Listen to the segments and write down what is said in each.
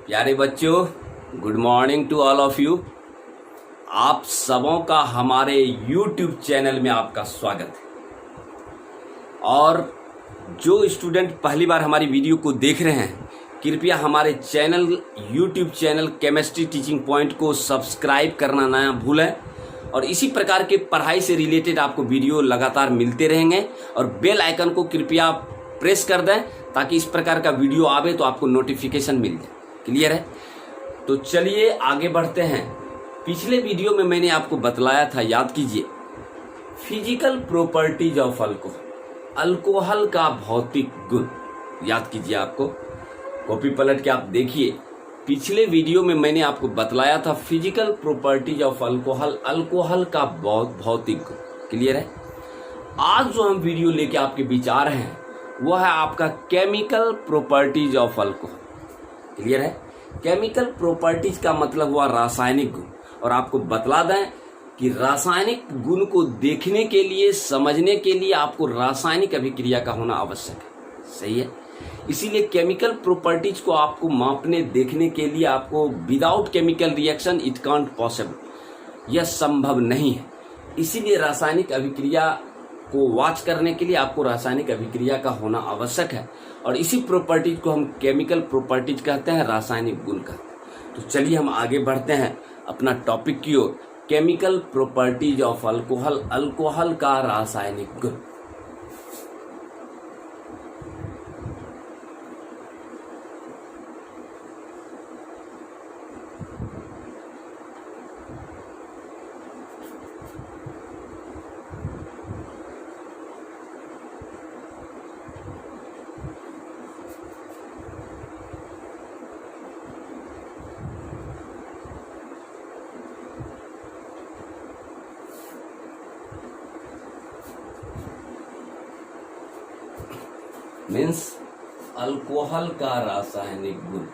प्यारे बच्चों, good morning to all of you. आप सबों का हमारे YouTube चैनल में आपका स्वागत है। और जो स्टूडेंट पहली बार हमारी वीडियो को देख रहे हैं, कृपया हमारे YouTube channel chemistry teaching point को सब्सक्राइब करना ना भूलें। और इसी प्रकार के पढ़ाई से रिलेटेड आपको वीडियो लगातार मिलते रहेंगे। और बेल आइकन को कृपया प्रेस कर दें ताकि इस प्रकार का वीडियो आवे तो आपको नोटिफिकेशन मिल जाए। क्लियर है? तो चलिए आगे बढ़ते हैं। पिछले वीडियो में मैंने आपको बतलाया था, याद कीजिए, physical properties of alcohol, alcohol का भौतिक गुण। याद कीजिए, आपको कॉपी पलट के आप देखिए। पिछले वीडियो में मैंने आपको बतलाया था physical properties of alcohol, alcohol का भौतिक गुण। क्लियर है? आज जो हम वीडियो लेके आपके बीच आ रहे हैं वह है आपका chemical properties of alcohol. Clear है? केमिकल प्रॉपर्टीज का मतलब हुआ रासायनिक गुण। और आपको बतला दें कि रासायनिक गुण को देखने के लिए, समझने के लिए आपको रासायनिक अभिक्रिया का होना आवश्यक है। सही है? इसीलिए केमिकल प्रॉपर्टीज को आपको मापने, देखने के लिए आपको without chemical reaction it can't possible, यह संभव नहीं है। इसीलिए रासायनिक अभिक्रिया को वॉच करने के लिए आपको रासायनिक अभिक्रिया का होना आवश्यक है। और इसी प्रॉपर्टीज को हम केमिकल प्रॉपर्टीज कहते हैं, रासायनिक गुण कहते हैं। तो चलिए हम आगे बढ़ते हैं अपना टॉपिक की ओर। Chemical properties of alcohol, alcohol का रासायनिक गुण। मीन्स अल्कोहल का रासायनिक गुण।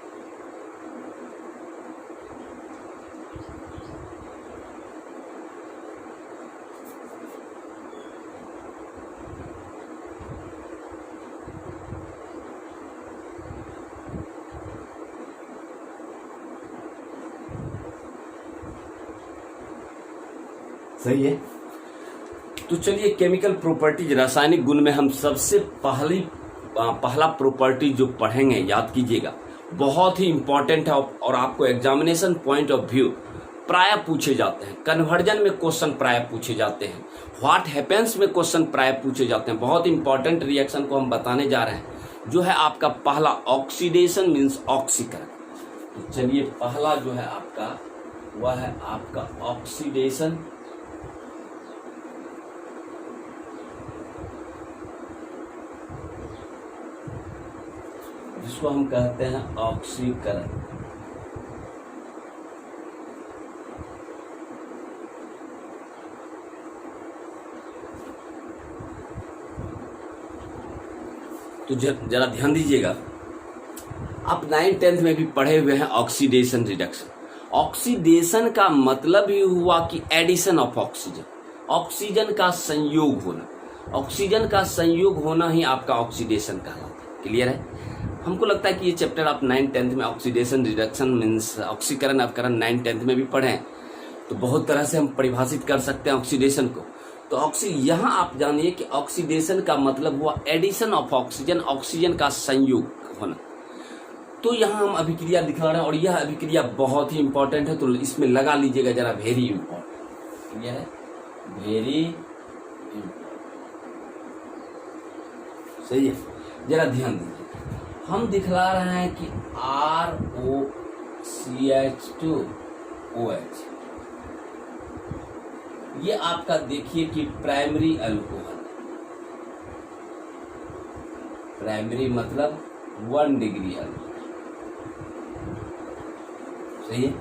सही है? तो चलिए केमिकल प्रॉपर्टीज, रासायनिक गुण में हम सबसे पहला प्रॉपर्टी जो पढ़ेंगे, याद कीजिएगा, बहुत ही इंपॉर्टेंट है और आपको एग्जामिनेशन पॉइंट ऑफ व्यू प्राय पूछे जाते हैं। कन्वर्जन में क्वेश्चन प्राय पूछे जाते हैं, व्हाट हैपेंस में क्वेश्चन प्राय पूछे जाते हैं। बहुत इंपॉर्टेंट रिएक्शन को हम बताने जा रहे हैं, जो है आपका पहला ऑक्सीडेशन मीन्स ऑक्सीकरण। तो चलिए पहला जो है आपका वह है आपका ऑक्सीडेशन, जिसको हम कहते हैं ऑक्सीकरण। तो जरा ध्यान दीजिएगा, आप 9th 10th में भी पढ़े हुए हैं ऑक्सीडेशन रिडक्शन। ऑक्सीडेशन का मतलब ही हुआ कि एडिशन ऑफ ऑक्सीजन, ऑक्सीजन का संयोग होना। ऑक्सीजन का संयोग होना ही आपका ऑक्सीडेशन कहलाता है। क्लियर है? हमको लगता है कि ये चैप्टर आप 9th 10th में ऑक्सीडेशन रिडक्शन मीन्स ऑक्सीकरण अपकरण 9th 10th में भी पढ़े हैं। तो बहुत तरह से हम परिभाषित कर सकते हैं ऑक्सीडेशन को। तो यहाँ आप जानिए कि ऑक्सीडेशन का मतलब हुआ एडिशन ऑफ ऑक्सीजन, ऑक्सीजन का संयोग होना। तो यहाँ हम अभिक्रिया दिखा रहे हैं और यह अभिक्रिया बहुत ही इंपॉर्टेंट है, तो इसमें लगा लीजिएगा जरा, वेरी इंपॉर्टेंट। यह है वेरी इंपॉर्टेंट। सही है? जरा ध्यान दीजिए, हम दिखला रहे हैं कि ROCH2OH, ये आपका देखिए कि प्राइमरी अल्कोहल। प्राइमरी मतलब 1 डिग्री अल्कोहल। सही है?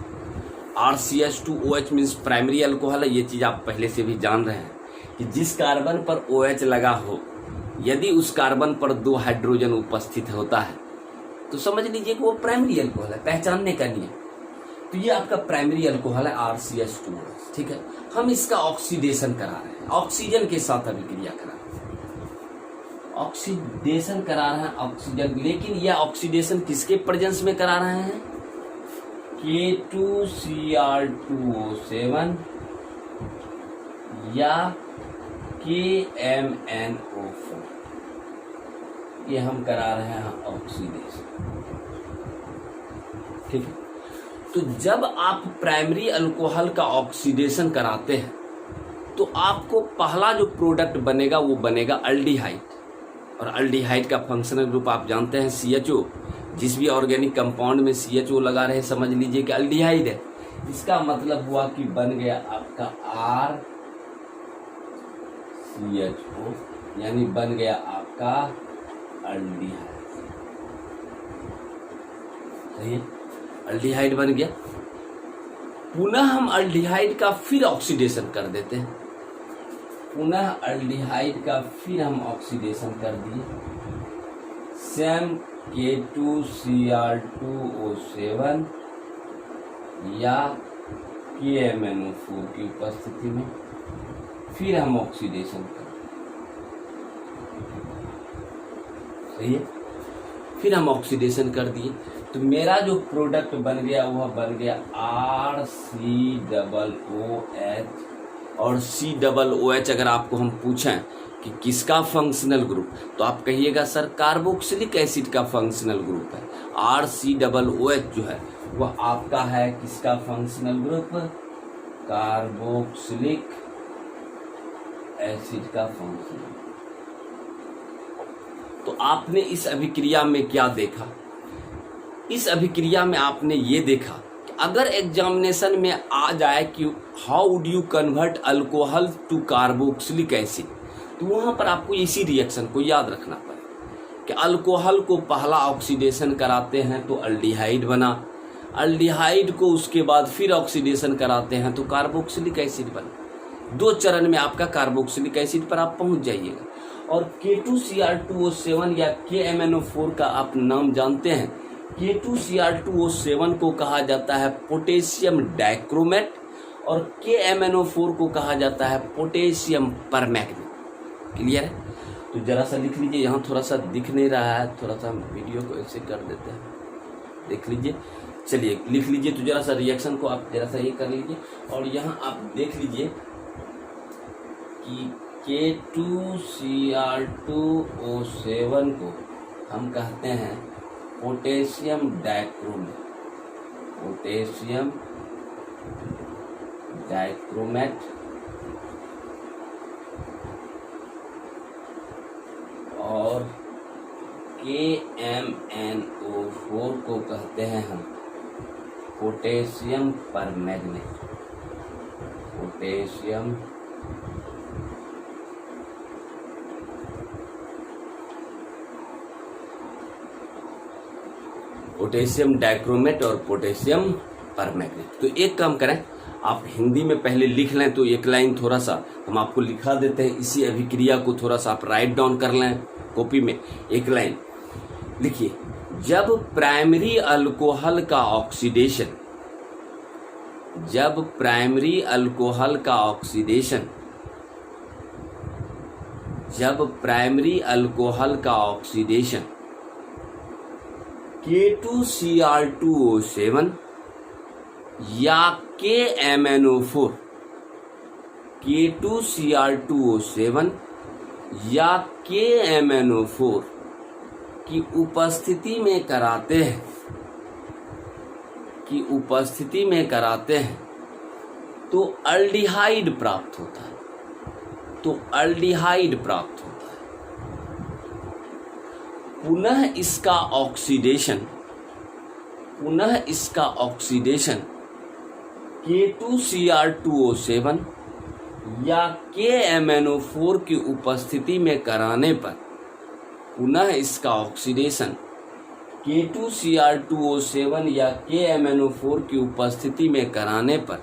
RCH2OH मीन्स प्राइमरी अल्कोहल है। ये चीज आप पहले से भी जान रहे हैं कि जिस कार्बन पर OH लगा हो, यदि उस कार्बन पर 2 हाइड्रोजन उपस्थित होता है तो समझ लीजिए कि वो प्राइमरी अल्कोहल है, पहचानने का नियम। तो ये आपका प्राइमरी अल्कोहल है RCH2OH। ठीक है? हम इसका ऑक्सीडेशन करा रहे हैं, ऑक्सीजन के साथ अभिक्रिया करा रहे हैं, ऑक्सीडेशन करा रहे हैं ऑक्सीजन। लेकिन यह ऑक्सीडेशन किसके प्रेजेंस में करा रहे हैं? K2Cr2O7 या KMnO4, ये हम करा रहे हैं ऑक्सीडेशन। ठीक है, तो जब आप प्राइमरी अल्कोहल का ऑक्सीडेशन कराते हैं तो आपको पहला जो प्रोडक्ट बनेगा वो बनेगा अल्डिहाइड, और अल्डिहाइड का फंक्शनल ग्रुप आप जानते हैं CHO। जिस भी ऑर्गेनिक कंपाउंड में CHO लगा रहे समझ लीजिए कि अल्डिहाइड है। इसका मतलब हुआ कि बन गया आपका RCHO, यानी बन गया आपका अल्डिहाइड। सही है, अल्डिहाइड बन गया। पुनः हम अल्डिहाइड का फिर ऑक्सीडेशन कर देते हैं, पुनः अल्डिहाइड का फिर हम ऑक्सीडेशन कर दिए, सेम K2Cr2O7 या KMnO4 की उपस्थिति में फिर हम ऑक्सीडेशन कर, सही है, फिर हम ऑक्सीडेशन कर दिए। तो मेरा जो प्रोडक्ट बन गया वह बन गया RCOOH, और COOH अगर आपको हम पूछें कि किसका फंक्शनल ग्रुप, तो आप कहिएगा सर कार्बोक्सिलिक एसिड का फंक्शनल ग्रुप है। RCOOH जो है वह आपका है किसका फंक्शनल ग्रुप, कार्बोक्सिलिक एसिड का फंक्शनल। तो आपने इस अभिक्रिया में क्या देखा, इस अभिक्रिया में आपने ये देखा कि अगर एग्जामिनेशन में आ जाए कि how would you convert alcohol to carboxylic acid, तो वहां पर आपको इसी रिएक्शन को याद रखना पड़ेगा कि अल्कोहल को पहला ऑक्सीडेशन कराते हैं तो अल्डिहाइड बना, अल्डिहाइड को उसके बाद फिर ऑक्सीडेशन कराते हैं तो कार्बोक्सिलिक एसिड बना। 2 चरण में आपका कार्बोक्सिलिक एसिड पर आप पहुंच जाइएगा। और K2Cr2O7 या KMnO4 का आप नाम जानते हैं। K2Cr2O7 को कहा जाता है पोटेशियम डाइक्रोमेट और KMnO4 को कहा जाता है पोटेशियम परमैंगनेट। क्लियर है? तो जरा सा लिख लीजिए, यहाँ थोड़ा सा दिख नहीं रहा है, थोड़ा सा वीडियो को ऐसे कर देते हैं, देख लीजिए। चलिए लिख लीजिए, तो जरा सा रिएक्शन को आप जरा सा ये कर लीजिए और यहाँ आप देख लीजिए कि K2Cr2O7 को हम कहते हैं पोटेशियम डाइक्रोमेट, पोटेशियम डाइक्रोमेट, और KMnO4 को कहते हैं हम potassium permanganate, potassium potassium dichromate और पोटेशियम परमैंगनेट। तो एक काम करें, आप हिंदी में पहले लिख लें, तो एक लाइन थोड़ा सा हम आपको लिखा देते हैं, इसी अभिक्रिया को थोड़ा सा आप राइट डाउन कर लें कॉपी में। एक लाइन लिखिए, जब प्राइमरी अल्कोहल का ऑक्सीडेशन, जब प्राइमरी अल्कोहल का ऑक्सीडेशन, जब प्राइमरी अल्कोहल का ऑक्सीडेशन K2Cr2O7 या KMnO4, K2Cr2O7 या KMnO4 की उपस्थिति में कराते हैं, की उपस्थिति में कराते हैं तो अल्डिहाइड प्राप्त होता है, तो अल्डिहाइड प्राप्त होता है। पुनः इसका ऑक्सीडेशन, पुनः इसका ऑक्सीडेशन K2Cr2O7 या KMnO4 की उपस्थिति में कराने पर, पुनः इसका ऑक्सीडेशन K2Cr2O7 या KMnO4 की उपस्थिति में कराने पर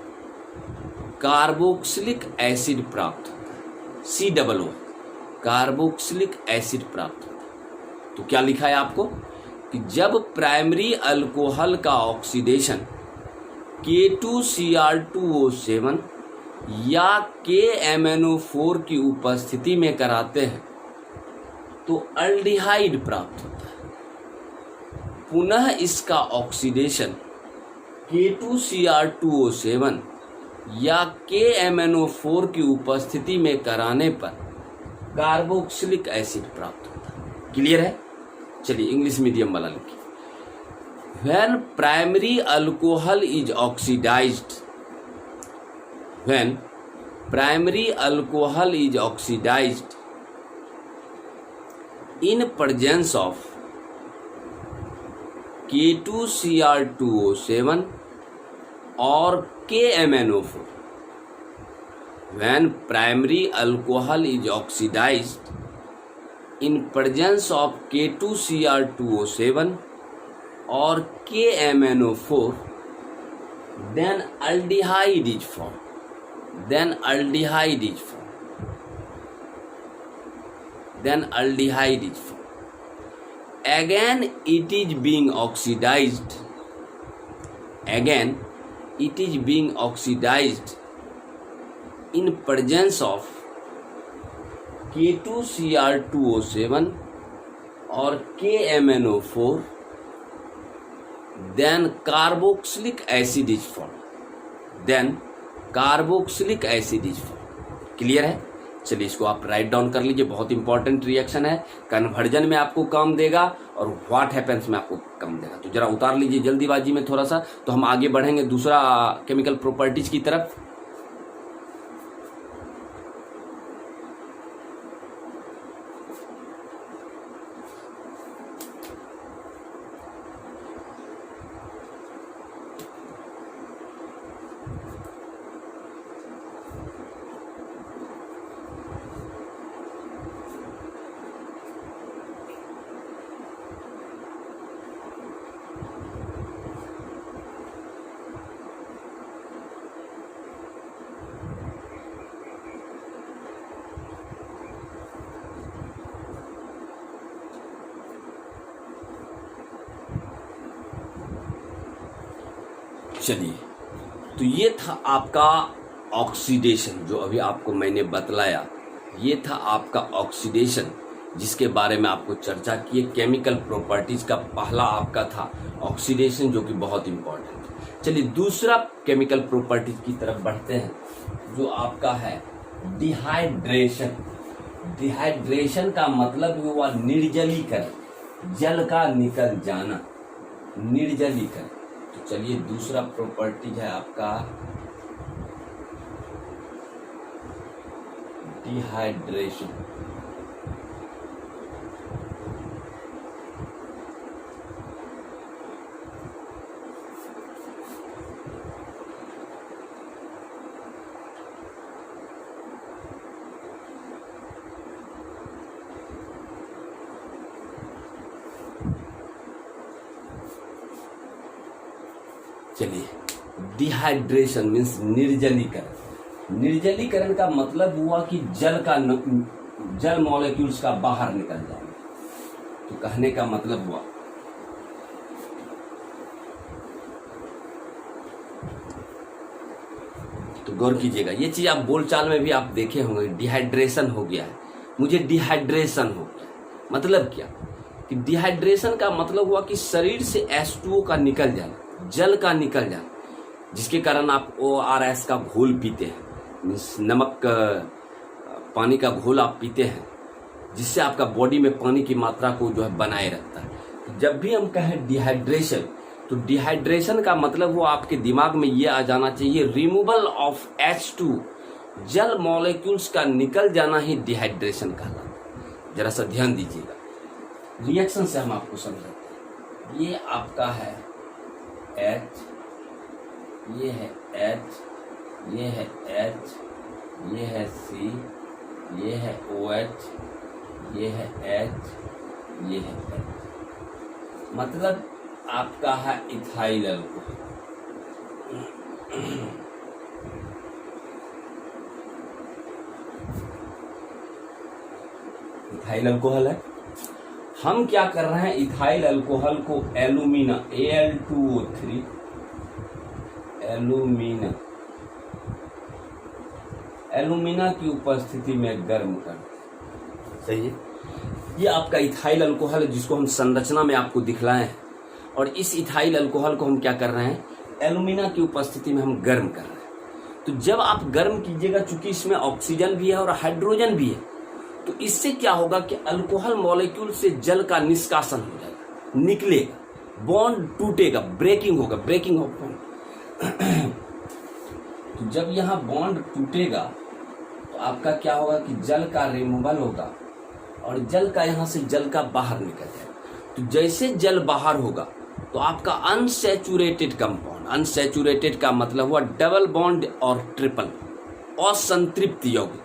कार्बोक्सिलिक एसिड प्राप्त होता है, COO, कार्बोक्सिलिक एसिड प्राप्त होता है। तो क्या लिखा है आपको कि जब प्राइमरी अल्कोहल का ऑक्सीडेशन K2Cr2O7 या KMnO4 की उपस्थिति में कराते हैं तो अल्डिहाइड प्राप्त होता है। पुनः इसका ऑक्सीडेशन K2Cr2O7 या KMnO4 की उपस्थिति में कराने पर कार्बोक्सिलिक एसिड प्राप्त होता है। क्लियर है? चलिए इंग्लिश मीडियम वाला लिखिए। When primary alcohol is oxidized, when primary alcohol is oxidized in presence of K2Cr2O7 or KMnO4, when primary alcohol is oxidized in presence of K2Cr2O7 or KMnO4, then aldehyde is formed. Then aldehyde is formed. Then aldehyde is formed. Again it is being oxidized. Again it is being oxidized in presence of K2Cr2O7 or KMnO4, then carboxylic acid is formed. Then carboxylic acid is formed. Clear है? चलिए इसको आप write down कर लीजिए। बहुत important reaction है। Conversion में आपको काम देगा और व्हाट हैपेंस में आपको कम देगा। तो जरा उतार लीजिए जल्दीबाजी में थोड़ा सा, तो हम आगे बढ़ेंगे दूसरा केमिकल प्रॉपर्टीज की तरफ। चलिए, तो ये था आपका ऑक्सीडेशन, जो अभी आपको मैंने बतलाया। ये था आपका ऑक्सीडेशन, जिसके बारे में आपको चर्चा की। केमिकल प्रॉपर्टीज का पहला आपका था ऑक्सीडेशन, जो कि बहुत इंपॉर्टेंट है। चलिए दूसरा केमिकल प्रॉपर्टीज की तरफ बढ़ते हैं, जो आपका है डिहाइड्रेशन। डिहाइड्रेशन का मतलब हुआ निर्जलीकरण, जल का निकल जाना, निर्जलीकरण। तो चलिए दूसरा प्रॉपर्टी है आपका डिहाइड्रेशन। चलिए, डिहाइड्रेशन मीन्स निर्जलीकरण। निर्जलीकरण का मतलब हुआ कि जल मॉलिक्यूल्स का बाहर निकल जाना। तो कहने का मतलब हुआ तो गौर कीजिएगा, ये चीज आप बोलचाल में भी आप देखे होंगे। डिहाइड्रेशन हो गया है, मुझे डिहाइड्रेशन हो गया। मतलब क्या कि डिहाइड्रेशन का मतलब हुआ कि शरीर से H2O का निकल जाना, जल का निकल जाना, जिसके कारण आप ORS का घोल पीते हैं, मीन्स नमक पानी का घोल आप पीते हैं, जिससे आपका बॉडी में पानी की मात्रा को जो है बनाए रखता है। जब भी हम कहें डिहाइड्रेशन, तो डिहाइड्रेशन का मतलब वो आपके दिमाग में ये आ जाना चाहिए, रिमूवल ऑफ H2, जल मॉलिक्यूल्स का निकल जाना ही डिहाइड्रेशन कहलाता है। जरा सा ध्यान दीजिएगा, रिएक्शन से हम आपको समझाते हैं। ये आपका है H, ये है H, ये है H, ये है C, ये है OH, ये है H, ये है H। मतलब आपका है इथाइल अल्कोहल। इथाइल अल्कोहल है। हम क्या कर रहे हैं, इथाइल अल्कोहल को एल्यूमिना Al2O3, एल्यूमिना की उपस्थिति में गर्म कर। सही है, ये आपका इथाइल अल्कोहल है, जिसको हम संरचना में आपको दिखलाए हैं। और इस इथाइल अल्कोहल को हम क्या कर रहे हैं, एल्यूमिना की उपस्थिति में हम गर्म कर रहे हैं। तो जब आप गर्म कीजिएगा, चूंकि इसमें ऑक्सीजन भी है और हाइड्रोजन भी है, तो इससे क्या होगा कि अल्कोहल मॉलिक्यूल से जल का निष्कासन हो जाएगा, निकलेगा, बॉन्ड टूटेगा, ब्रेकिंग होगा, ब्रेकिंग ऑफ बॉन्ड। तो जब यहाँ बॉन्ड टूटेगा तो आपका क्या होगा कि जल का रिमूवल होगा और जल का यहाँ से जल का बाहर निकल जाएगा। तो जैसे जल बाहर होगा तो आपका अनसैचुरेटेड कंपाउंड, अनसैचुरेटेड का मतलब हुआ डबल बॉन्ड और ट्रिपल, असंतृप्त यौगिक,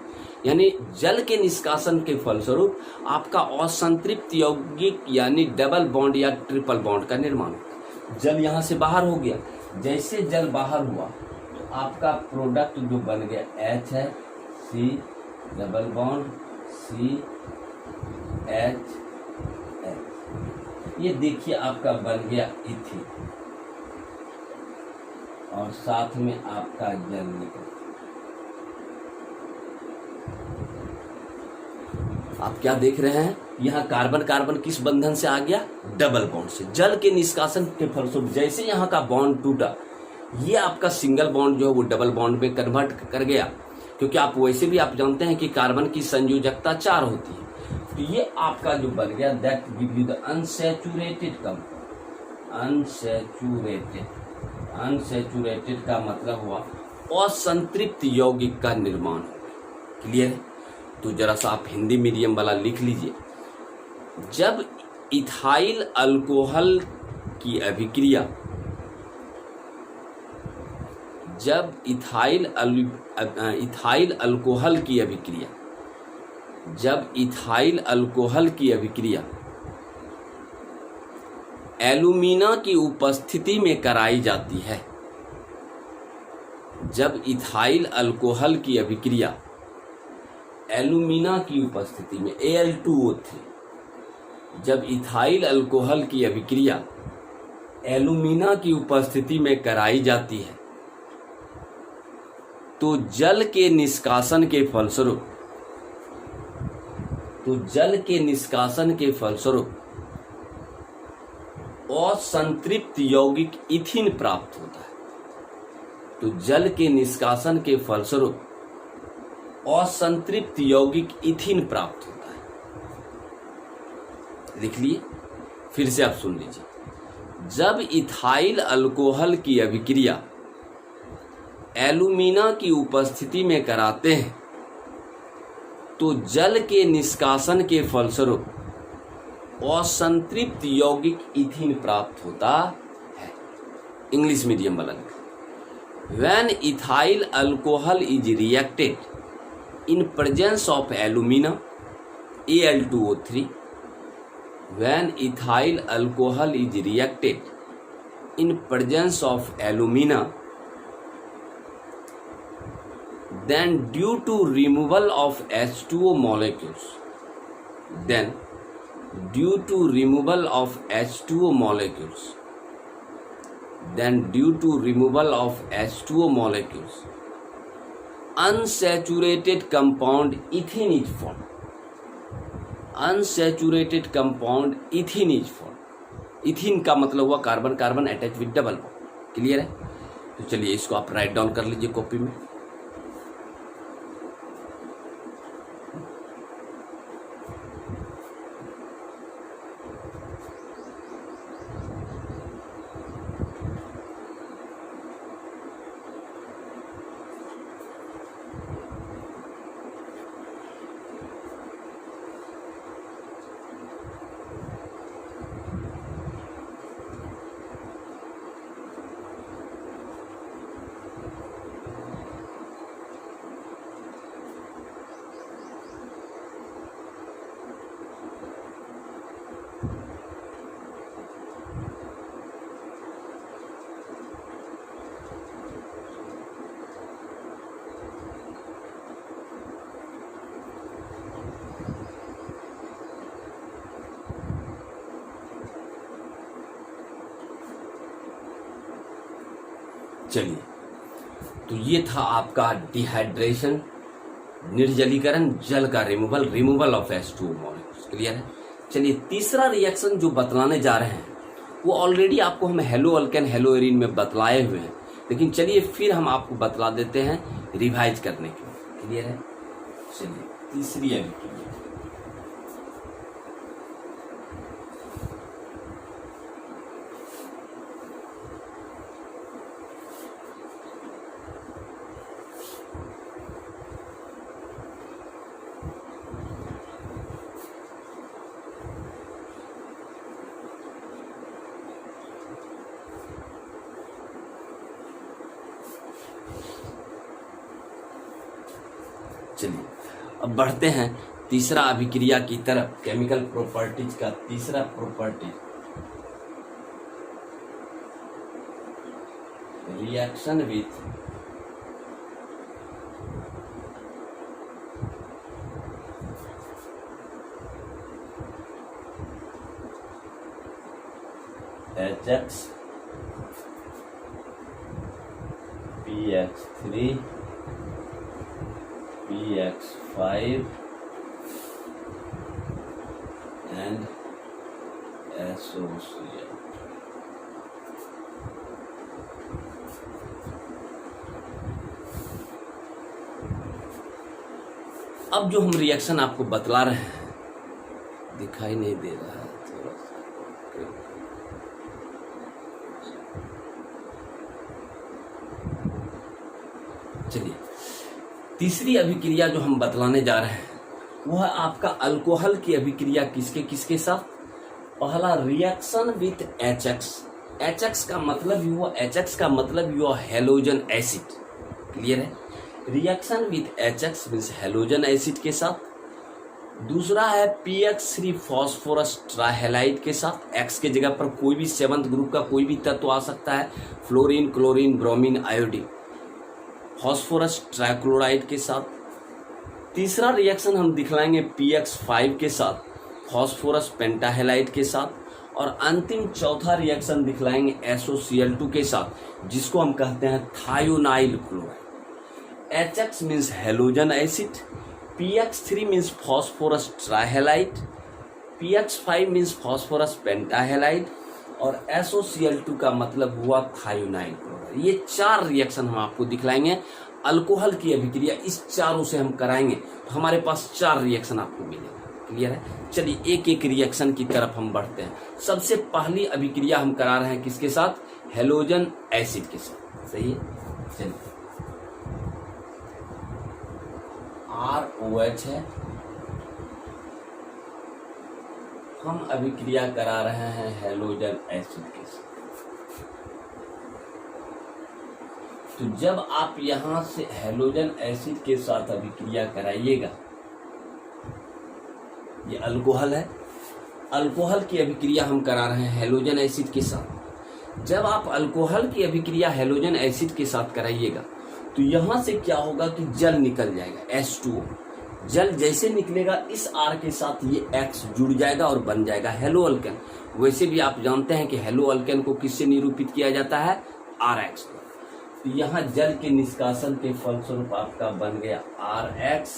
यानी जल के निष्कासन के फलस्वरूप आपका असंतृप्त यौगिक यानी डबल बॉन्ड या ट्रिपल बॉन्ड का निर्माण होगा। जल यहाँ से बाहर हो गया, जैसे जल बाहर हुआ तो आपका प्रोडक्ट जो बन गया H है, C double bond C H, ये देखिए आपका बन गया इथिन और साथ में आपका जल निकल। आप क्या देख रहे हैं, यहाँ कार्बन कार्बन किस बंधन से आ गया, डबल बॉन्ड से। जल के निष्कासन के फलस्वरूप जैसे यहाँ का बॉन्ड टूटा, ये आपका सिंगल बॉन्ड जो है वो डबल बॉन्ड में कन्वर्ट कर गया, क्योंकि आप वैसे भी आप जानते हैं कि कार्बन की संयोजकता 4 होती है। तो ये आपका जो बन गया that give you the unsaturated compound. Unsaturated का मतलब हुआ असंतृप्त यौगिक का निर्माण। क्लियर है? तो जरा सा आप हिंदी मीडियम वाला लिख लीजिए। जब इथाइल अल्कोहल की अभिक्रिया, जब इथाइल अल्कोहल की अभिक्रिया, जब इथाइल अल्कोहल की अभिक्रिया एल्यूमिना की उपस्थिति में कराई जाती है, जब इथाइल अल्कोहल की अभिक्रिया एल्यूमिना की उपस्थिति में Al2O3, जब इथाइल अल्कोहल की अभिक्रिया एल्यूमिना की उपस्थिति में कराई जाती है तो जल के निष्कासन के फलस्वरूप, असंतृप्त यौगिक इथिन प्राप्त होता है। तो जल के निष्कासन के फलस्वरूप असंतृप्त यौगिक इथिन प्राप्त होता है। लिख लिए, फिर से आप सुन लीजिए। जब इथाइल अल्कोहल की अभिक्रिया एल्यूमिना की उपस्थिति में कराते हैं तो जल के निष्कासन के फलस्वरूप असंतृप्त यौगिक इथिन प्राप्त होता है। इंग्लिश मीडियम वाला, when ethyl alcohol is reacted in presence of alumina Al2O3, when ethyl alcohol is reacted in presence of alumina, then due to removal of H2O molecules, unsaturated compound ethene is formed. Unsaturated compound ethene is formed. इथिन का मतलब हुआ carbon carbon attach with double bond. Clear है? तो चलिए इसको आप write down कर लीजिए कॉपी में। चलिए, तो ये था आपका डिहाइड्रेशन, निर्जलीकरण, जल का removal of H2O molecules. Clear है? चलिए तीसरा रिएक्शन जो बतलाने जा रहे हैं वो ऑलरेडी आपको हम हेलो अल्केन हेलो एरीन में बतलाए हुए हैं, लेकिन चलिए फिर हम आपको बतला देते हैं रिवाइज करने के लिए। क्लियर है? चलिए तीसरी अभिक्रिया, चलिए अब बढ़ते हैं तीसरा अभिक्रिया की तरफ। केमिकल प्रॉपर्टीज का तीसरा property, reaction with HX PX3 PX5 and SOCl। अब जो हम रिएक्शन आपको बतला रहे हैं, दिखाई नहीं दे रहा है थोड़ा सा, चलिए तीसरी अभिक्रिया जो हम बतलाने जा रहे हैं वह आपका अल्कोहल की अभिक्रिया किसके किसके साथ। पहला रिएक्शन विथ HX, HX का मतलब हुआ हेलोजन एसिड। क्लियर है? Reaction with HX means halogen acid के साथ। दूसरा है PX3 फॉस्फोरस ट्राइहैलाइड के साथ। X के जगह पर कोई भी 7th ग्रुप का कोई भी तत्व आ सकता है, fluorine, chlorine, bromine, iodine. Phosphorus trichloride के साथ। तीसरा रिएक्शन हम दिखलाएंगे PX5 के साथ, फॉस्फोरस पेंटाहेलाइड के साथ। और अंतिम चौथा रिएक्शन दिखलाएंगे SOCl2 के साथ, जिसको हम कहते हैं thionyl chloride. HX means halogen acid, PX3 means phosphorus trihalide, PX5 means phosphorus pentahalide और SOCl2 का मतलब हुआ थायोनाइल क्लोराइड। ये 4 रिएक्शन हम आपको दिखलाएंगे। अल्कोहल की अभिक्रिया इस चारों से हम कराएंगे तो हमारे पास 4 रिएक्शन आपको मिलेगा। क्लियर है? चलिए एक एक रिएक्शन की तरफ हम बढ़ते हैं। सबसे पहली अभिक्रिया हम करा रहे हैं किसके साथ? हेलोजन एसिड के साथ। सही है? चलिए ROH है, हम अभिक्रिया करा रहे हैं हेलोजन एसिड के साथ। तो जब आप यहां से हेलोजन एसिड के साथ अभिक्रिया कराइएगा, ये अल्कोहल है, अल्कोहल की अभिक्रिया हम करा रहे हैं हेलोजन एसिड के साथ। जब आप अल्कोहल की अभिक्रिया हेलोजन एसिड के साथ कराइएगा तो यहां से क्या होगा कि जल निकल जाएगा, H2O। जल जैसे निकलेगा इस R के साथ ये X जुड़ जाएगा और बन जाएगा हेलो अल्केन। वैसे भी आप जानते हैं कि हेलो अल्केन को किससे निरूपित किया जाता है? RH। तो यहाँ जल के निष्कासन के फलस्वरूप आपका बन गया RH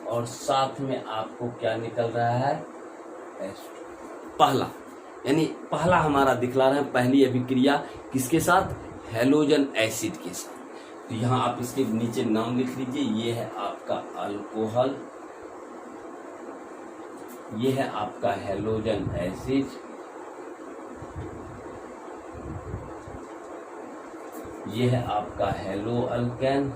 और साथ में आपको क्या निकल रहा है? H2। पहला यानी पहला हमारा दिखला रहे हैं पहली अभिक्रिया किसके साथ? हेलोजन एसिड के साथ। तो यहाँ आप इसके नीचे नाम लिख लीजिए, ये है आपका अल्कोहल, ये है आपका हेलोजन एसिड, ये है आपका हेलो अल्केन,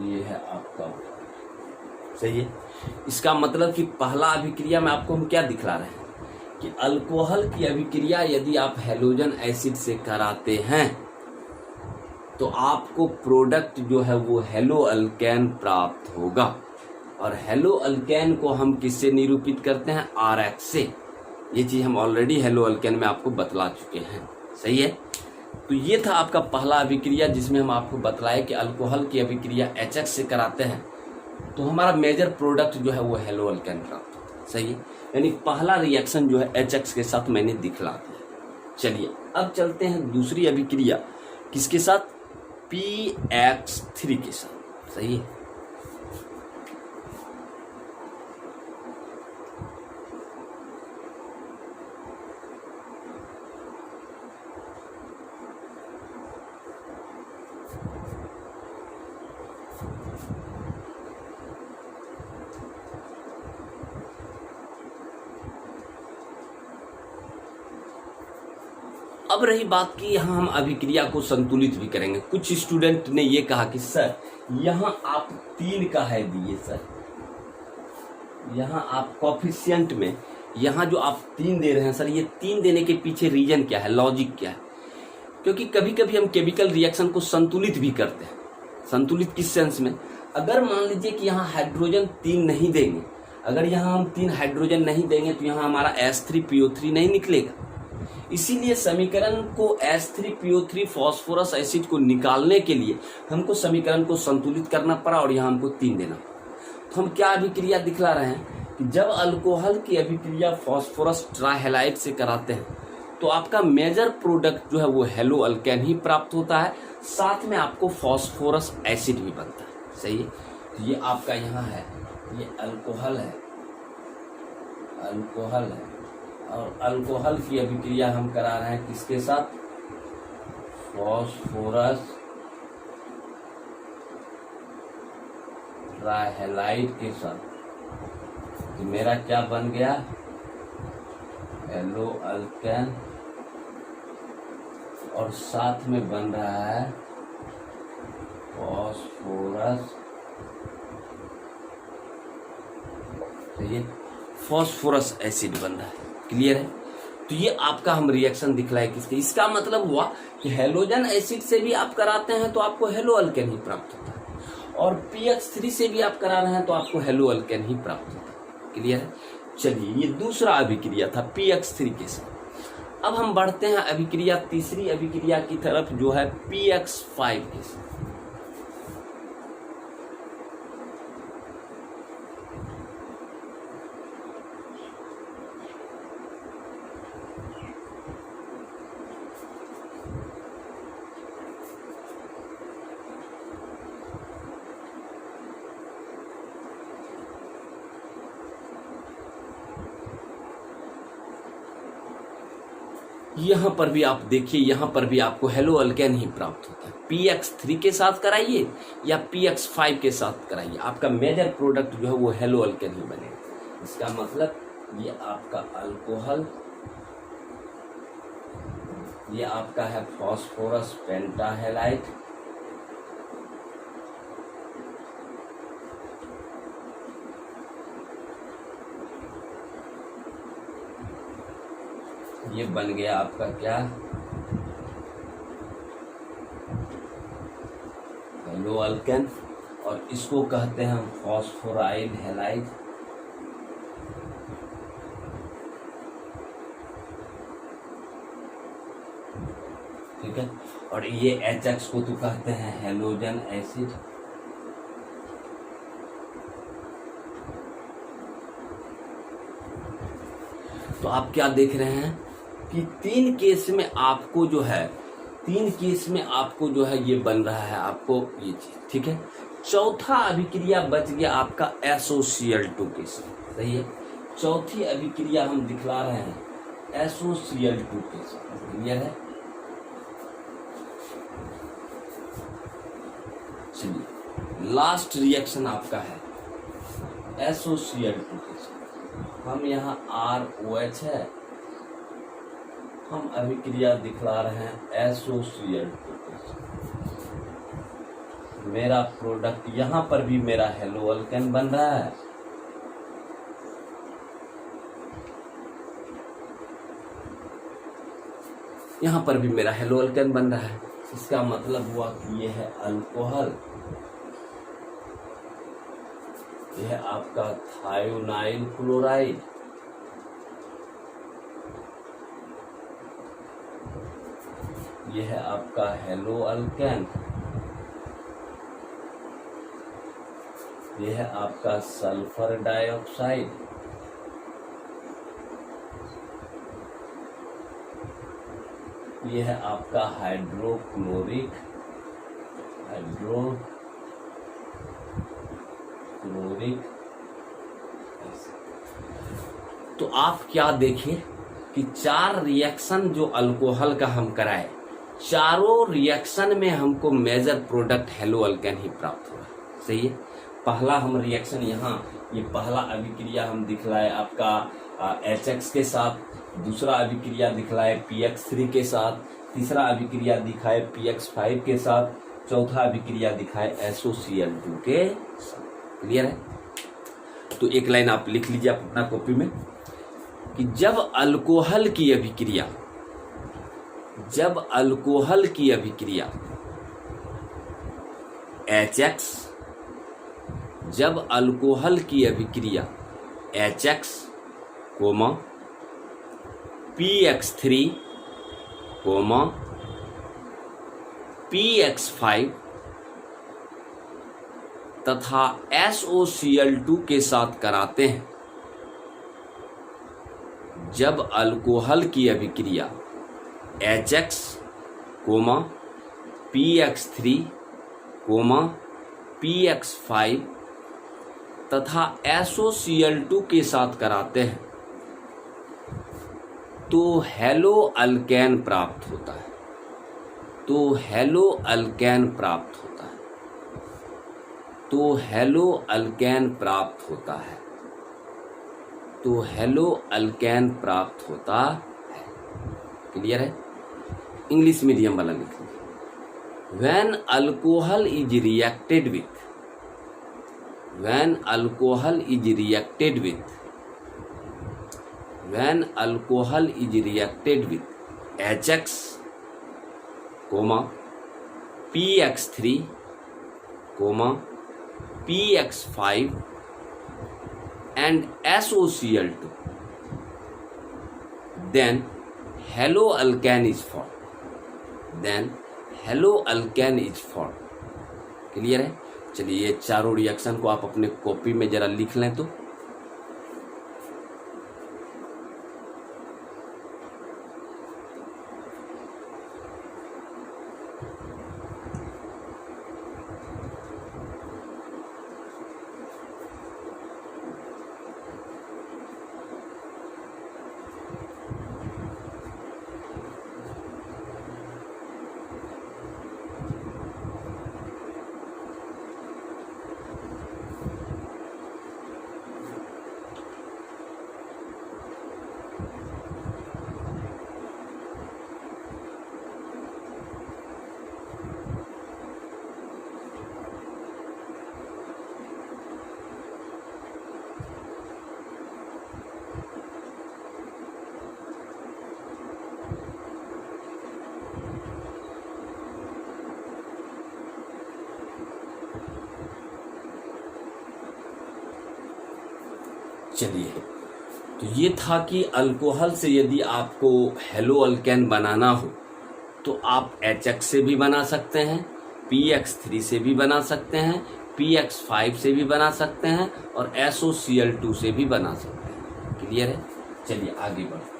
ये है आपका। सही है? इसका मतलब कि पहला अभिक्रिया में आपको हम क्या दिखला रहे हैं कि अल्कोहल की अभिक्रिया यदि आप हेलोजन एसिड से कराते हैं तो आपको प्रोडक्ट जो है वो हेलो अल्केन प्राप्त होगा। और हेलो अल्केन को हम किससे निरूपित करते हैं? RH से। ये चीज हम ऑलरेडी हेलो अल्केन में आपको बतला चुके हैं। सही है? तो ये था आपका पहला अभिक्रिया जिसमें हम आपको बतलाए कि अल्कोहल की अभिक्रिया HX से कराते हैं तो हमारा मेजर प्रोडक्ट जो है वो हेलो अल्केन प्राप्त होता है। सही है? यानी पहला रिएक्शन जो है HX के साथ मैंने दिखला दिया। चलिए अब चलते हैं दूसरी अभिक्रिया किसके साथ? PX3 के साथ। सही है? अब रही बात कि यहाँ हम अभिक्रिया को संतुलित भी करेंगे। कुछ स्टूडेंट ने ये कहा कि सर यहाँ आप 3 का है दिए सर, यहाँ आप कोफिशिएंट में यहाँ जो आप 3 दे रहे हैं सर, ये 3 देने के पीछे रीजन क्या है, लॉजिक क्या है? क्योंकि कभी कभी हम केमिकल रिएक्शन को संतुलित भी करते हैं। संतुलित किस सेंस में? अगर मान लीजिए कि यहाँ हाइड्रोजन 3 नहीं देंगे, अगर यहाँ हम 3 हाइड्रोजन नहीं देंगे तो यहाँ हमारा H3PO3 नहीं निकलेगा। इसीलिए समीकरण को H3PO3 फास्फोरस एसिड को निकालने के लिए हमको समीकरण को संतुलित करना पड़ा और यहाँ हमको 3 देना पड़ा। तो हम क्या अभिक्रिया दिखला रहे हैं कि जब अल्कोहल की अभिक्रिया फास्फोरस ट्राइहैलाइड से कराते हैं तो आपका मेजर प्रोडक्ट जो है वो हेलो अल्केन ही प्राप्त होता है, साथ में आपको फास्फोरस एसिड भी बनता है। सही है? ये आपका यहाँ है, ये अल्कोहल है, अल्कोहल है, और अल्कोहल की अभिक्रिया हम करा रहे हैं किसके साथ? फास्फोरस ट्राइहैलाइड के साथ। तो मेरा क्या बन गया? हेलो अल्केन, और साथ में बन रहा है फास्फोरस। तो ये फास्फोरस एसिड बन रहा है। क्लियर है? तो ये आपका हम रिएक्शन दिखलाए किसके? इसका मतलब हुआ कि हेलोजन एसिड से भी आप कराते हैं तो आपको हेलो अल्केन ही प्राप्त होता है, और PX3 से भी आप करा रहे हैं तो आपको हेलो अल्केन ही प्राप्त होता है। क्लियर है? चलिए, ये दूसरा अभिक्रिया था PX3 के साथ। अब हम बढ़ते हैं अभिक्रिया, तीसरी अभिक्रिया की तरफ, जो है PX5 के साथ। यहां पर भी आप देखिए, यहां पर भी आपको हेलो अल्केन ही प्राप्त होता है। PX3 के साथ कराइए या PX5 के साथ कराइए, आपका मेजर प्रोडक्ट जो है वो हेलो अल्केन ही बनेगा। इसका मतलब ये आपका अल्कोहल, ये आपका है फास्फोरस पेंटाहेलाइड, ये बन गया आपका क्या? हेलो अल्केन, और इसको कहते हैं हम फास्फोराइल हैलाइड। ठीक है, और ये HX को तो कहते हैं हेलोजन एसिड। तो आप क्या देख रहे हैं कि 3 केस में आपको जो है, 3 केस में आपको जो है ये बन रहा है आपको ये चीज। ठीक है, चौथा अभिक्रिया बच गया आपका SOCl2 के साथ। सही है, चौथी अभिक्रिया हम दिखला रहे हैं SOCl2 के साथ। क्लियर है? चलिए, लास्ट रिएक्शन आपका है SOCl2 के साथ। हम यहाँ ROH है, हम अभिक्रिया दिखला रहे हैं SOCl2 के साथ। मेरा प्रोडक्ट यहाँ पर भी मेरा हेलो अल्केन बन रहा है, यहाँ पर भी मेरा हेलो अल्केन बन रहा है। इसका मतलब हुआ कि ये है अल्कोहल, यह आपका थायोनाइल क्लोराइड, यह है आपका हेलो अल्केन, यह है आपका सल्फर डाइऑक्साइड, यह है आपका हाइड्रोक्लोरिक एसिड। तो आप क्या देखिए कि 4 रिएक्शन जो अल्कोहल का हम कराए, चारों रिएक्शन में हमको मेजर प्रोडक्ट हेलो अल्केन ही प्राप्त हुआ। सही है, पहला हम रिएक्शन यहाँ, ये पहला अभिक्रिया हम दिखलाए आपका HX के साथ, दूसरा अभिक्रिया दिखलाए PX3 के साथ, तीसरा अभिक्रिया दिखाए PX5 के साथ, चौथा अभिक्रिया दिखाए SOCl2 के साथ। क्लियर है? तो एक लाइन आप लिख लीजिए अपना कॉपी में कि जब अल्कोहल की अभिक्रिया HX, जब अल्कोहल की अभिक्रिया HX, PX3, PX5 तथा SOCl2 के साथ कराते हैं, जब अल्कोहल की अभिक्रिया HX, PX3, PX5 तथा SOCl2 के साथ कराते हैं तो हेलो अल्केन प्राप्त होता है। क्लियर है? इंग्लिश मीडियम वाला लिख लीजिए। When alcohol is reacted with HX, PX3, PX5 and SOCl2, then haloalkane is formed। Clear है? चलिए ये चारों रिएक्शन को आप अपने कॉपी में जरा लिख लें तो। चलिए, तो ये था कि अल्कोहल से यदि आपको हेलो अल्केन बनाना हो तो आप HX से भी बना सकते हैं, PX3 से भी बना सकते हैं, PX5 से भी बना सकते हैं और SOCl2 से भी बना सकते हैं। क्लियर है? चलिए आगे बढ़ते हैं।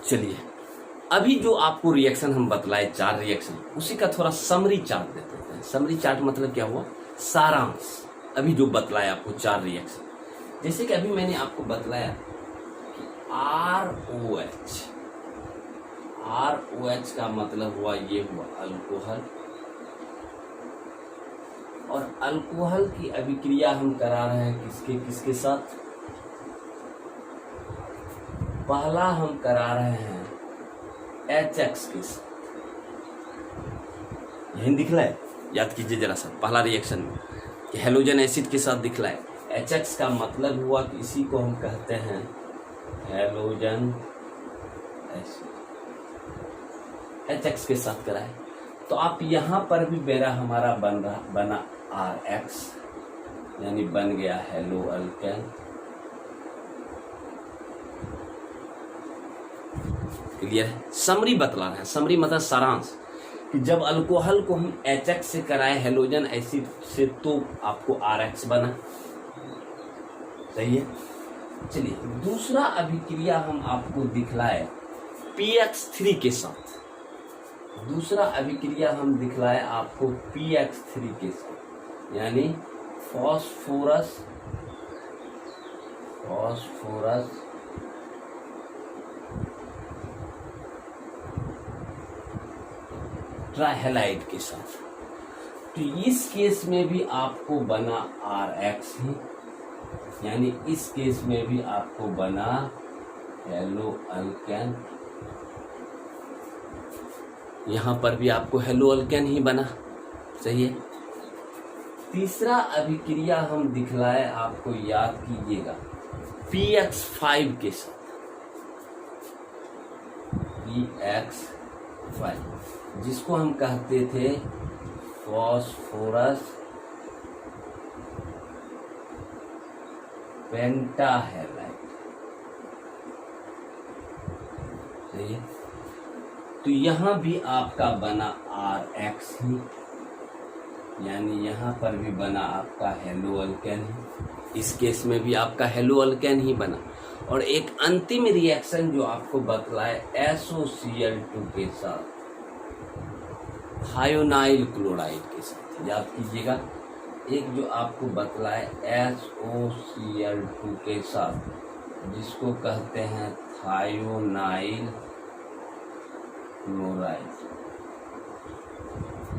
चलिए, अभी जो आपको रिएक्शन हम बतलाए 4 रिएक्शन, उसी का थोड़ा समरी चार्ट देते हैं। समरी चार्ट मतलब क्या हुआ? सारांश। अभी जो बतलाया आपको 4 रिएक्शन, जैसे कि अभी मैंने आपको बतलाया कि ROH का मतलब हुआ, ये हुआ अल्कोहल, और अल्कोहल की अभिक्रिया हम करा रहे हैं किसके साथ? पहला हम करा रहे हैं HX के साथ। यही दिखलाए, याद कीजिए जरा सा पहला रिएक्शन में कि हेलोजन एसिड के साथ दिखलाए। HX का मतलब हुआ कि इसी को हम कहते हैं हेलोजन एसिड, HX के साथ कराए। तो आप यहाँ पर भी मेरा हमारा बना RX, यानी बन गया हेलो अल्केन। क्लियर है? समरी बतला रहे हैं, समरी मतलब सारांश कि जब अल्कोहल को हम HX से कराए हेलोजन एसिड से तो आपको RX बना। सही है। चलिए दूसरा अभिक्रिया हम आपको दिखलाए PX3 के साथ। दूसरा अभिक्रिया हम दिखलाए आपको PX3 के साथ, यानी फॉस्फोरस ट्राइहैलाइड के साथ। तो इस केस में भी आपको बना RX ही, यानी इस केस में भी आपको बना हेलो अल्केन। यहां पर भी आपको हेलो अल्केन ही बना। सही है। तीसरा अभिक्रिया हम दिखलाए आपको, याद कीजिएगा, PX5 के साथ। PX5 जिसको हम कहते थे फॉस्फोरस पेंटाहैलाइड। सही है। तो यहां भी आपका बना RX ही, यानी यहां पर भी बना आपका हेलो अल्केन ही। इस केस में भी आपका हेलो अल्केन ही बना। और एक अंतिम रिएक्शन जो आपको बतलाए SOCl2 के साथ थायोनाइल क्लोराइड के साथ। याद कीजिएगा, एक जो आपको बतलाए SOCl2 के साथ, जिसको कहते हैं थायोनाइल क्लोराइड।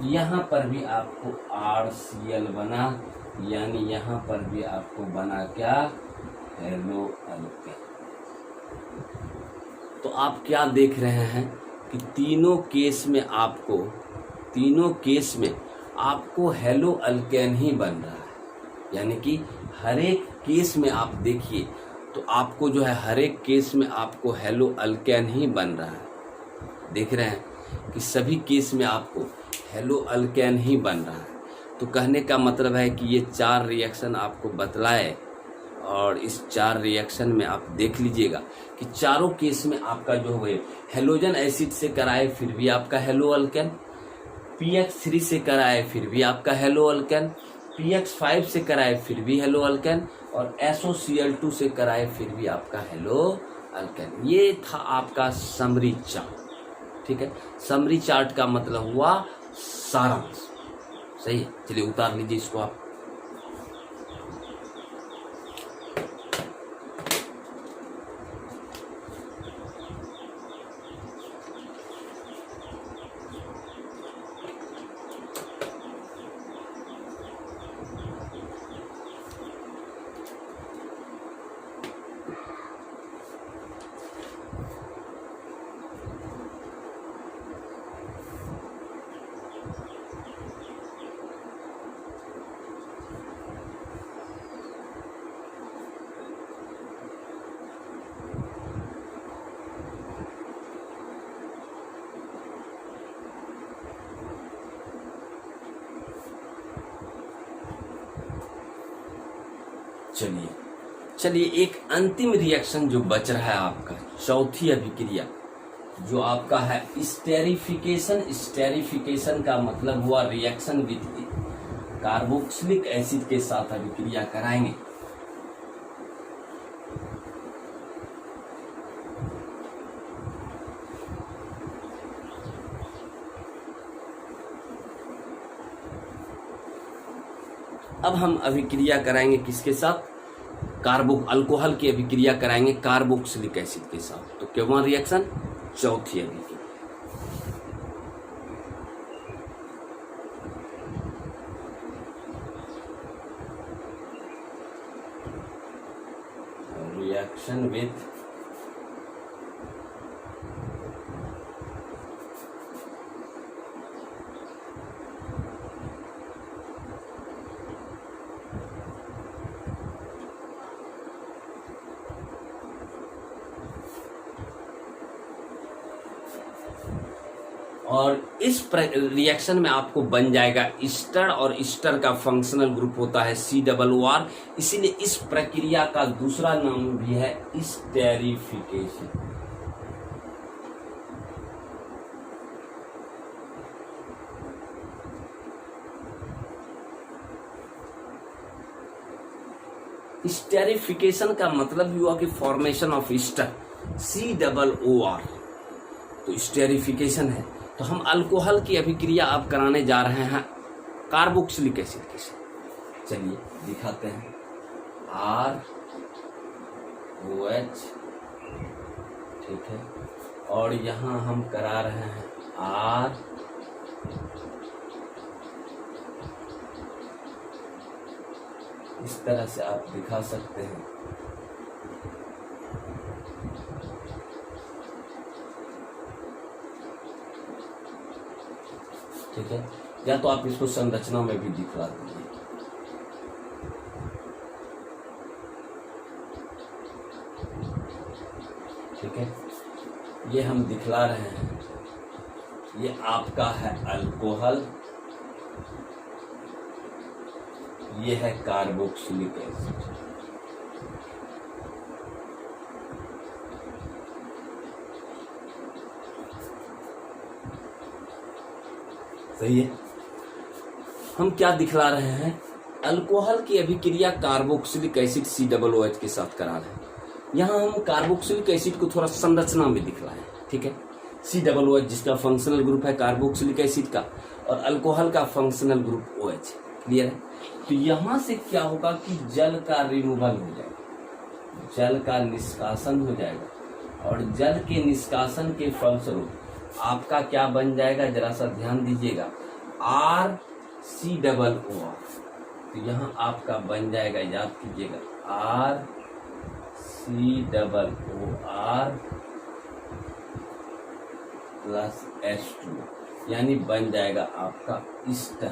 यहाँ पर भी आपको RCl बना, यानी यहाँ पर भी आपको बना क्या, हेलो अल्केन। तो आप क्या देख रहे हैं कि तीनों केस में आपको हेलो अल्केन ही बन रहा है। यानी कि हर एक केस में आप देखिए तो आपको जो है हर एक केस में आपको हेलो अल्केन ही बन रहा है। देख रहे हैं कि सभी केस में आपको हेलो अल्केन ही बन रहा है। तो कहने का मतलब है कि ये 4 रिएक्शन आपको बतलाए, और इस 4 रिएक्शन में आप देख लीजिएगा कि चारों केस में आपका जो है हेलोजन एसिड से कराए फिर भी आपका हेलो अल्केन, PX3 से कराए फिर भी आपका हेलो अल्केन, PX5 से कराए फिर भी हेलो अल्केन, और SOCl2 से कराए फिर भी आपका हेलो अल्केन। ये था आपका समरी चार्ट। ठीक है। समरी चार्ट का मतलब हुआ सारांश। सही है। चलिए उतार लीजिए इसको आप। चलिए एक अंतिम रिएक्शन जो बच रहा है आपका, चौथी अभिक्रिया जो आपका है स्टेरिफिकेशन। स्टेरिफिकेशन का मतलब हुआ रिएक्शन विथ कार्बोक्सिलिक एसिड के साथ अभिक्रिया कराएंगे। अब हम अभिक्रिया कराएंगे किसके साथ, अल्कोहल की अभिक्रिया कराएंगे कार्बोक्सिलिक एसिड के साथ। तो क्या रिएक्शन, चौथी अभिक्रिया। रिएक्शन विथ और इस रिएक्शन में आपको बन जाएगा ईस्टर, और ईस्टर का फंक्शनल ग्रुप होता है COOR। इसीलिए इस प्रक्रिया का दूसरा नाम भी है स्टेरिफिकेशन। स्टेरिफिकेशन का मतलब हुआ कि फॉर्मेशन ऑफ ईस्टर, COOR, तो स्टेरिफिकेशन है। तो हम अल्कोहल की अभिक्रिया अब कराने जा रहे हैं कार्बोक्सिलिक एसिड के साथ। चलिए दिखाते हैं। ROH, ठीक है, और यहाँ हम करा रहे हैं R, इस तरह से आप दिखा सकते हैं। ठीक है, या तो आप इसको संरचना में भी दिखला दीजिए। ठीक है, ये हम दिखला रहे हैं। ये आपका है अल्कोहल, ये है कार्बोक्सिलिक एसिड। सही है। हम क्या दिखला रहे हैं? अल्कोहल की अभिक्रिया कार्बोक्सिलिक एसिड COOH के साथ करा रहे हैं। यहाँ हम कार्बोक्सिलिक एसिड को थोड़ा संरचना में दिखलाए। ठीक है, COOH जिसका फंक्शनल ग्रुप है कार्बोक्सिलिक एसिड का, और अल्कोहल का फंक्शनल ग्रुप OH। क्लियर है? तो यहां से क्या होगा कि जल का रिमूवल हो जाएगा, जल का निष्कासन हो जाएगा, और जल के निष्कासन के फलस्वरूप आपका क्या बन जाएगा, जरा सा ध्यान दीजिएगा, RCOOR। तो यहाँ आपका बन जाएगा, याद कीजिएगा, RCOOR प्लस H2, यानी बन जाएगा आपका ईस्टर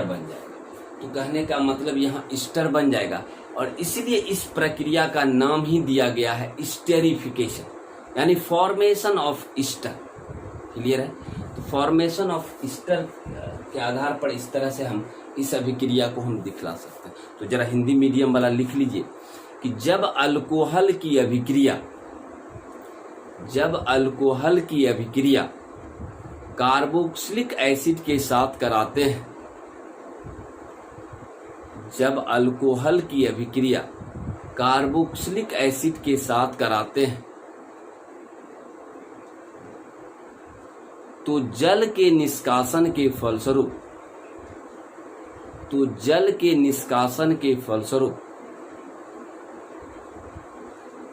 बन जाएगा। तो कहने का मतलब यहाँ ईस्टर बन जाएगा, और इसलिए इस प्रक्रिया का नाम ही दिया गया है स्टेरिफिकेशन, यानी फॉर्मेशन ऑफ ईस्टर। क्लियर है? तो फॉर्मेशन ऑफ ईस्टर के आधार पर इस तरह से हम इस अभिक्रिया को हम दिखला सकते हैं। तो जरा हिंदी मीडियम वाला लिख लीजिए कि जब अल्कोहल की अभिक्रिया कार्बोक्सिलिक एसिड के साथ कराते हैं, जब अल्कोहल की अभिक्रिया कार्बोक्सिलिक एसिड के साथ कराते हैं तो जल के निष्कासन के फलस्वरूप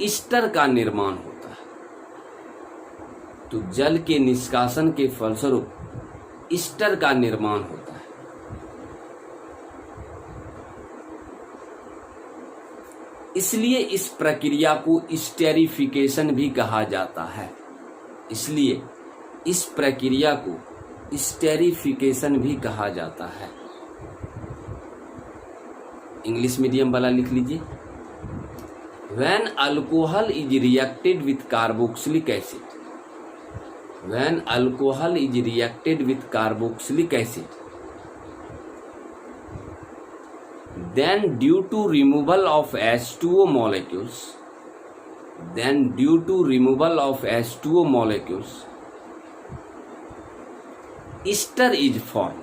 ईस्टर का निर्माण होता है। तो जल के निष्कासन के फलस्वरूप ईस्टर का निर्माण होता है। इसलिए इस प्रक्रिया को स्टेरिफिकेशन भी कहा जाता है। इसलिए इस प्रक्रिया को स्टेरिफिकेशन भी कहा जाता है। इंग्लिश मीडियम वाला लिख लीजिए। When alcohol is reacted with carboxylic acid, then due to removal of H2O molecules, ester is formed.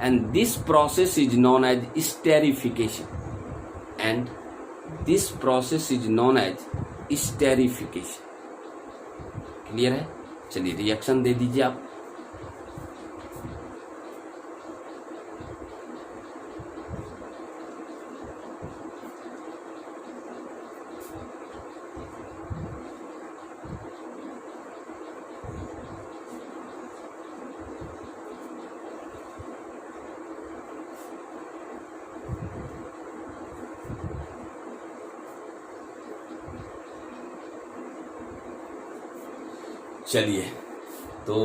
And this process is known as esterification. Clear है? चलिए रिएक्शन दे दीजिए आप। चलिए, तो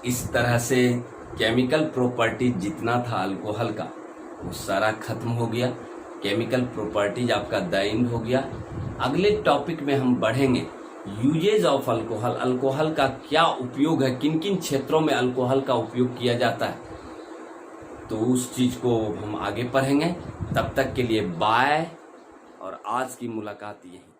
इस तरह से केमिकल प्रॉपर्टीज जितना था अल्कोहल का वो सारा खत्म हो गया। केमिकल प्रॉपर्टीज आपका दाइन हो गया। अगले टॉपिक में हम बढ़ेंगे यूजेज ऑफ अल्कोहल। अल्कोहल का क्या उपयोग है, किन किन क्षेत्रों में अल्कोहल का उपयोग किया जाता है, तो उस चीज को हम आगे पढ़ेंगे। तब तक के लिए बाय, और आज की मुलाकात यही।